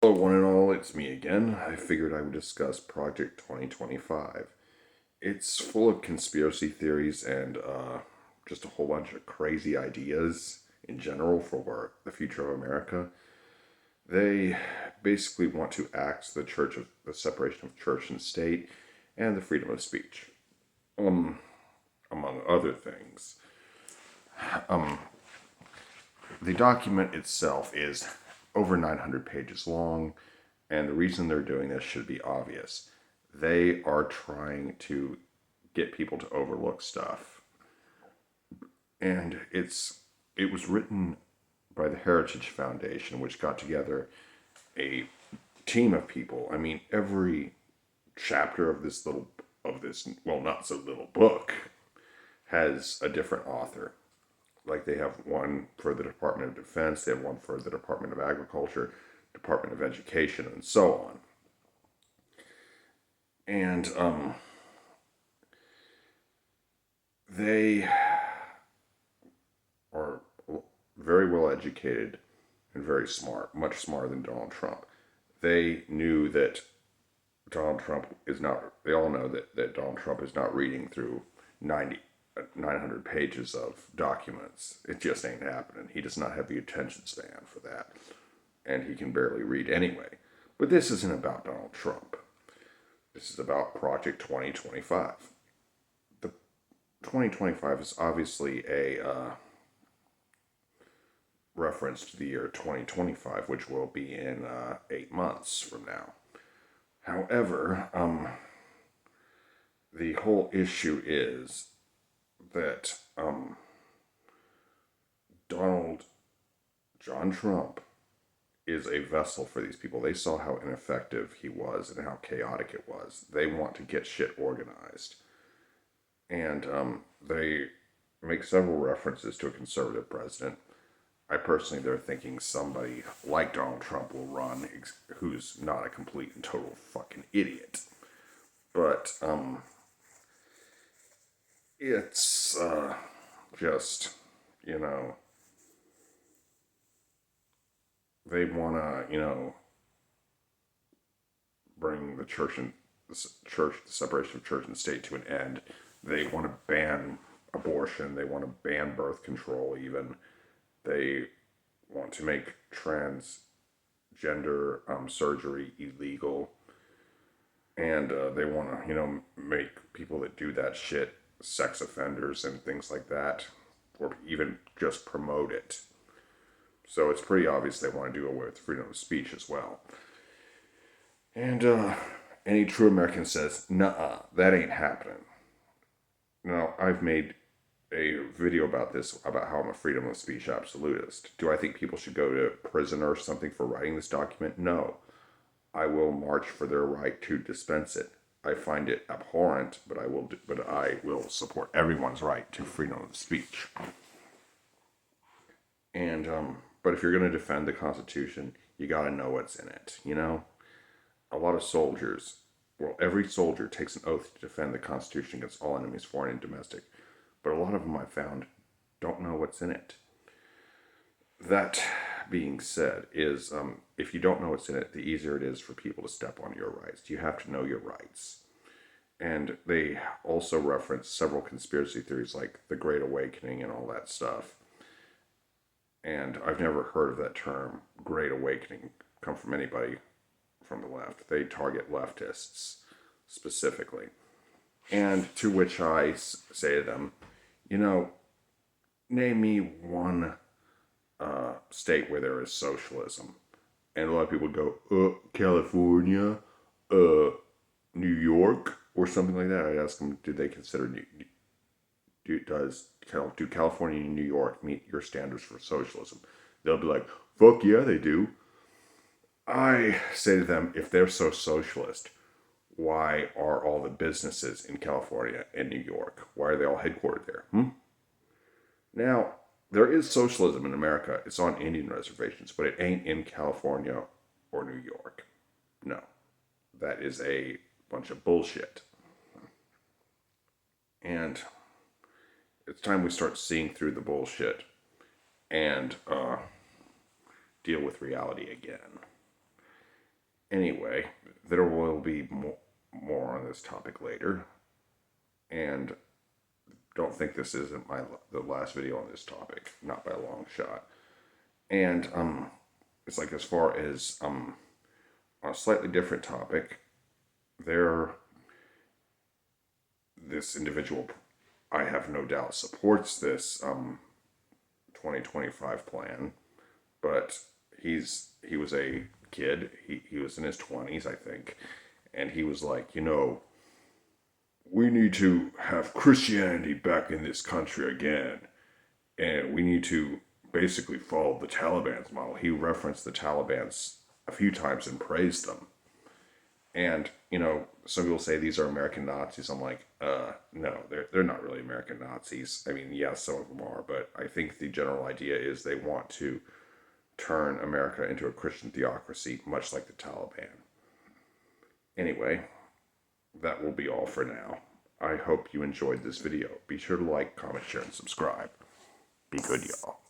Hello, one and all, it's me again. I figured I would discuss Project 2025. It's full of conspiracy theories and just a whole bunch of crazy ideas in general for the future of America. They basically want to axe the separation of church and state and the freedom of speech, um, among other things. The document itself is over 900 pages long, and the reason they're doing this should be obvious. They are trying to get people to overlook stuff. And it was written by the Heritage Foundation, which got together a team of people. I mean, every chapter of this well, not so little book has a different author. Like they have one for the Department of Defense, they have one for the Department of Agriculture, Department of Education, and so on. And they are very well educated and very smart, much smarter than Donald Trump. They knew that Donald Trump is not, they all know that Donald Trump is not reading through 900 pages of documents. It just ain't happening. He does not have the attention span for that. And he can barely read anyway. But this isn't about Donald Trump. This is about Project 2025. The 2025 is obviously a reference to the year 2025, which will be in 8 months from now. However, the whole issue is that Donald John Trump is a vessel for these people. They saw how ineffective he was and how chaotic it was. They want to get shit organized. And they make several references to a conservative president. I personally, they're thinking somebody like Donald Trump will run who's not a complete and total fucking idiot. But it's just, you know, they want to, bring the separation of church and state to an end. They want to ban abortion. They want to ban birth control. Even they want to make transgender surgery illegal, and they want to, make people that do that shit sex offenders and things like that, or even just promote it. So it's pretty obvious they want to do away with freedom of speech as well. And any true American says, "Nuh-uh, that ain't happening." Now, I've made a video about this, about how I'm a freedom of speech absolutist. Do I think people should go to prison or something for writing this document? No. I will march for their right to dispense it. I find it abhorrent, but I will support everyone's right to freedom of speech. And but if you're going to defend the Constitution, you got to know what's in it. A lot of soldiers, well, every soldier takes an oath to defend the Constitution against all enemies, foreign and domestic. But a lot of them I found don't know what's in it. That being said, is if you don't know what's in it, the easier it is for people to step on your rights. You have to know your rights. And they also reference several conspiracy theories like the Great Awakening and all that stuff. And I've never heard of that term, Great Awakening, come from anybody from the left. They target leftists specifically. And to which I say to them, name me one state where there is socialism. And a lot of people go, California, New York, or something like that. I ask them, do they consider do California and New York meet your standards for socialism? They'll be like, fuck yeah, they do. I say to them, if they're so socialist, why are all the businesses in California and New York? Why are they all headquartered there? Now, there is socialism in America. It's on Indian reservations, but it ain't in California or New York. No, that is a bunch of bullshit. And it's time we start seeing through the bullshit and deal with reality again. Anyway, there will be more on this topic later, and don't think this isn't the last video on this topic, not by a long shot. And it's like, as far as on a slightly different topic, this individual, I have no doubt, supports this 2025 plan, but he was a kid. He was in his 20s, I think, and he was like, we need to have Christianity back in this country again, and we need to basically follow the Taliban's model. He referenced the Taliban's a few times and praised them. And, some people say these are American Nazis. I'm like, no, they're not really American Nazis. I mean, yes, some of them are, but I think the general idea is they want to turn America into a Christian theocracy, much like the Taliban. Anyway, that will be all for now. I hope you enjoyed this video. Be sure to like, comment, share, and subscribe. Be good, y'all.